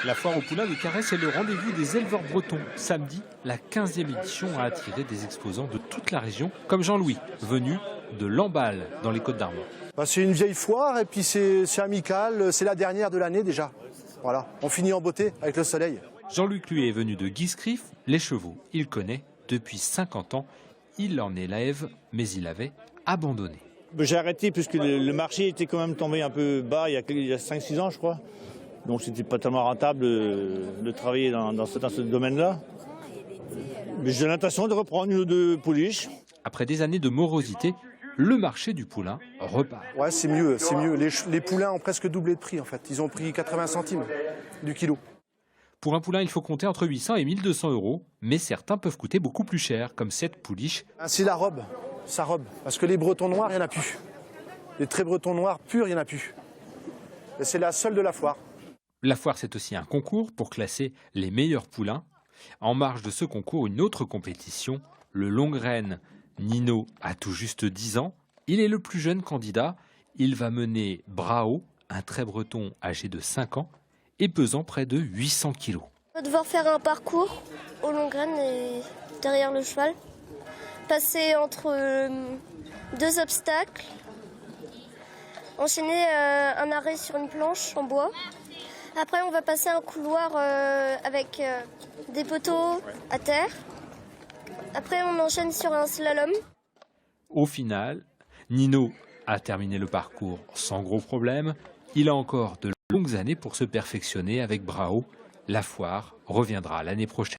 La foire aux poulains de Caresse est le rendez-vous des éleveurs bretons. Samedi, la 15e édition a attiré des exposants de toute la région, comme Jean-Louis, venu de Lamballe, dans les Côtes-d'Armor. C'est une vieille foire et puis c'est amical, c'est la dernière de l'année déjà. Voilà, on finit en beauté avec le soleil. Jean-Luc, lui, est venu de Guiscriff. Les chevaux, il connaît depuis 50 ans. Il en élève, mais il avait abandonné. J'ai arrêté puisque le marché était quand même tombé un peu bas il y a 5-6 ans, je crois. Donc c'était pas tellement rentable de travailler dans ce domaine-là. Mais j'ai l'intention de reprendre une ou deux pouliches. Après des années de morosité, le marché du poulain repart. Ouais, c'est mieux, c'est mieux. Les poulains ont presque doublé de prix en fait. Ils ont pris 80 centimes du kilo. Pour un poulain, il faut compter entre 800 et 1200 euros, mais certains peuvent coûter beaucoup plus cher, comme cette pouliche. C'est la robe, sa robe. Parce que les bretons noirs, il n'y en a plus. Les très bretons noirs purs, il n'y en a plus. Et c'est la seule de la foire. La foire, c'est aussi un concours pour classer les meilleurs poulains. En marge de ce concours, une autre compétition, le Longraine. Nino a tout juste 10 ans. Il est le plus jeune candidat. Il va mener Brao, un trait breton âgé de 5 ans et pesant près de 800 kilos. On va devoir faire un parcours au Longraine et derrière le cheval. Passer entre deux obstacles. Enchaîner un arrêt sur une planche en bois. Après, on va passer un couloir avec des poteaux à terre. Après, on enchaîne sur un slalom. Au final, Nino a terminé le parcours sans gros problème. Il a encore de longues années pour se perfectionner avec Brao. La foire reviendra l'année prochaine.